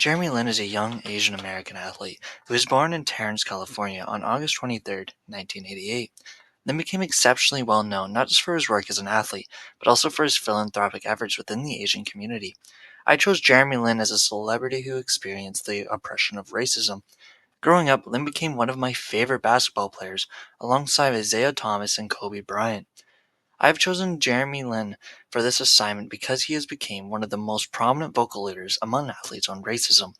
Jeremy Lin is a young Asian American athlete who was born in Torrance, California on August 23, 1988. Lin became exceptionally well known not just for his work as an athlete, but also for his philanthropic efforts within the Asian community. I chose Jeremy Lin as a celebrity who experienced the oppression of racism. Growing up, Lin became one of my favorite basketball players, alongside Isaiah Thomas and Kobe Bryant. I have chosen Jeremy Lin for this assignment because he has become one of the most prominent vocal leaders among athletes on racism.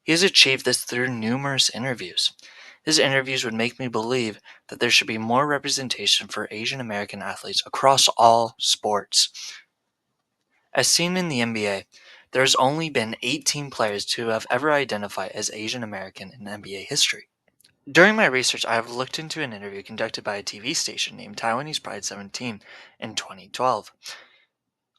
He has achieved this through numerous interviews. His interviews would make me believe that there should be more representation for Asian American athletes across all sports. As seen in the NBA, there has only been 18 players to have ever identified as Asian American in NBA history. During my research, I have looked into an interview conducted by a TV station named Taiwanese Pride 17 in 2012.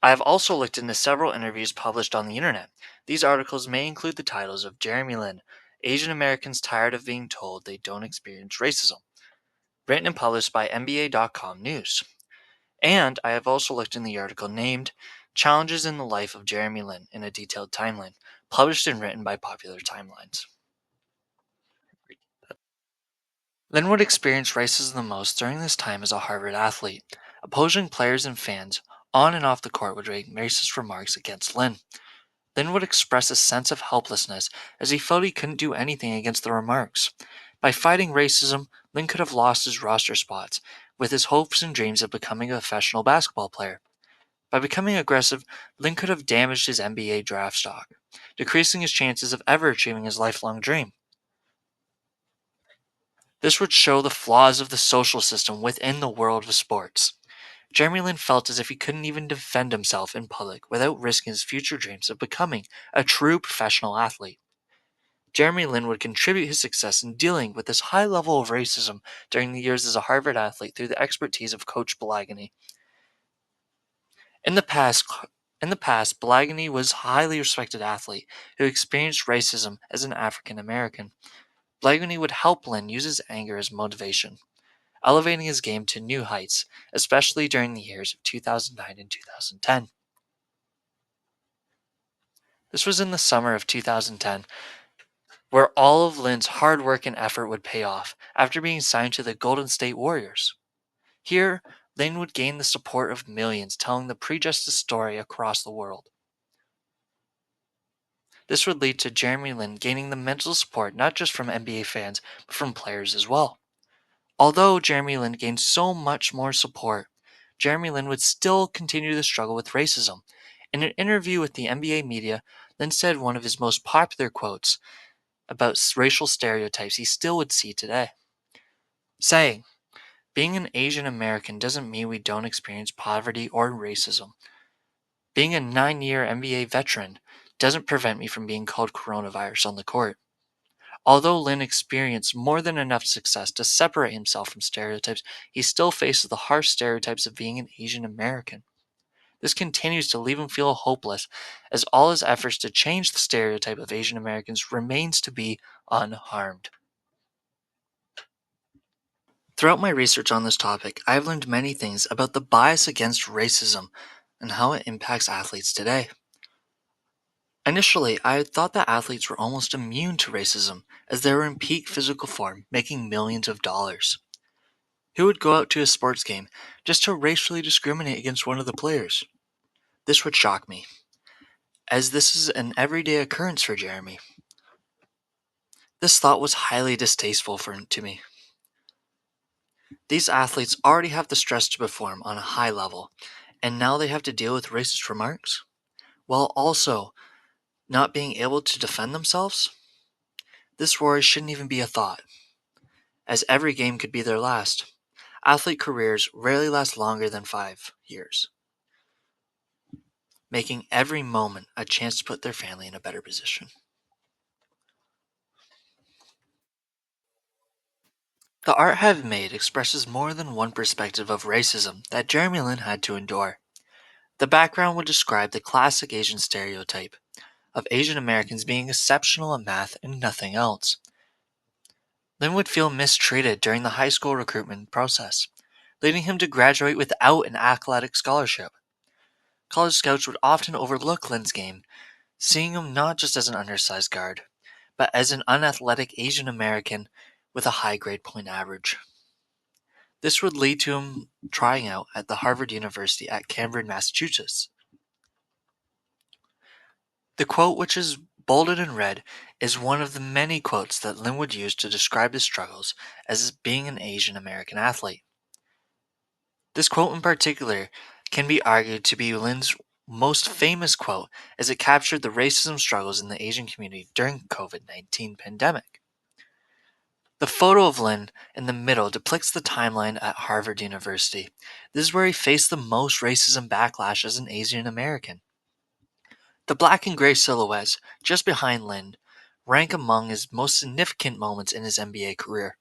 I have also looked into several interviews published on the internet. These articles may include the titles of Jeremy Lin, Asian Americans Tired of Being Told They Don't Experience Racism, written and published by NBA.com News. And I have also looked in the article named Challenges in the Life of Jeremy Lin in a Detailed Timeline, published and written by Popular Timelines. Lin would experience racism the most during this time as a Harvard athlete. Opposing players and fans on and off the court would make racist remarks against Lin. Lin would express a sense of helplessness as he felt he couldn't do anything against the remarks. By fighting racism, Lin could have lost his roster spots, with his hopes and dreams of becoming a professional basketball player. By becoming aggressive, Lin could have damaged his NBA draft stock, decreasing his chances of ever achieving his lifelong dream. This would show the flaws of the social system within the world of sports. Jeremy Lin felt as if he couldn't even defend himself in public without risking his future dreams of becoming a true professional athlete. Jeremy Lin would contribute his success in dealing with this high level of racism during the years as a Harvard athlete through the expertise of Coach Bibliography. In the past, Bibliography was a highly respected athlete who experienced racism as an African American. Bibliography would help Lin use his anger as motivation, elevating his game to new heights, especially during the years of 2009 and 2010. This was in the summer of 2010, where all of Lin's hard work and effort would pay off after being signed to the Golden State Warriors. Here, Lin would gain the support of millions telling the pre-justice story across the world. This would lead to Jeremy Lin gaining the mental support not just from NBA fans, but from players as well. Although Jeremy Lin gained so much more support, Jeremy Lin would still continue to struggle with racism. In an interview with the NBA media, Lin said one of his most popular quotes about racial stereotypes he still would see today, saying, "Being an Asian American doesn't mean we don't experience poverty or racism. Being a 9-year NBA veteran doesn't prevent me from being called coronavirus on the court." Although Lin experienced more than enough success to separate himself from stereotypes, he still faces the harsh stereotypes of being an Asian American. This continues to leave him feel hopeless, as all his efforts to change the stereotype of Asian Americans remains to be unharmed. Throughout my research on this topic, I have learned many things about the bias against racism and how it impacts athletes today. Initially, I had thought that athletes were almost immune to racism, as they were in peak physical form, making millions of dollars. Who would go out to a sports game just to racially discriminate against one of the players? This would shock me, as this is an everyday occurrence for Jeremy. This thought was highly distasteful to me. These athletes already have the stress to perform on a high level, and now they have to deal with racist remarks, while also not being able to defend themselves? This worry shouldn't even be a thought, as every game could be their last. Athlete careers rarely last longer than 5 years, making every moment a chance to put their family in a better position. The art I have made expresses more than one perspective of racism that Jeremy Lin had to endure. The background would describe the classic Asian stereotype of Asian Americans being exceptional at math and nothing else. Lin would feel mistreated during the high school recruitment process, leading him to graduate without an athletic scholarship. College scouts would often overlook Lin's game, seeing him not just as an undersized guard, but as an unathletic Asian American with a high grade point average. This would lead to him trying out at the Harvard University at Cambridge, Massachusetts. The quote, which is bolded in red, is one of the many quotes that Lin would use to describe his struggles as being an Asian American athlete. This quote in particular can be argued to be Lin's most famous quote, as it captured the racism struggles in the Asian community during COVID-19 pandemic. The photo of Lin in the middle depicts the timeline at Harvard University. This is where he faced the most racism backlash as an Asian American. The black and gray silhouettes, just behind Lin, rank among his most significant moments in his NBA career.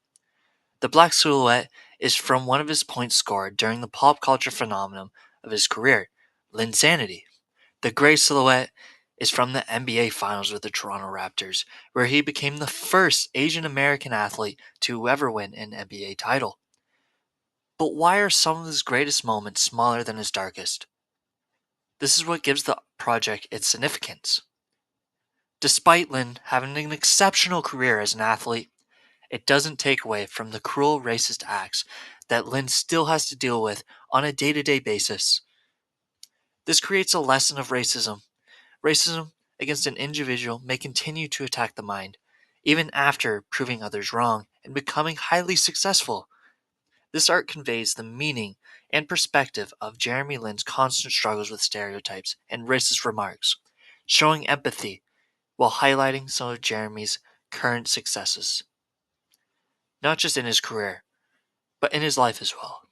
The black silhouette is from one of his points scored during the pop culture phenomenon of his career, Linsanity. The gray silhouette is from the NBA Finals with the Toronto Raptors, where he became the first Asian American athlete to ever win an NBA title. But why are some of his greatest moments smaller than his darkest? This is what gives the project its significance. Despite Lin having an exceptional career as an athlete, it doesn't take away from the cruel racist acts that Lin still has to deal with on a day-to-day basis. This creates a lesson of racism. Racism against an individual may continue to attack the mind, even after proving others wrong and becoming highly successful. This art conveys the meaning and perspective of Jeremy Lin's constant struggles with stereotypes and racist remarks, showing empathy while highlighting some of Jeremy's current successes, not just in his career, but in his life as well.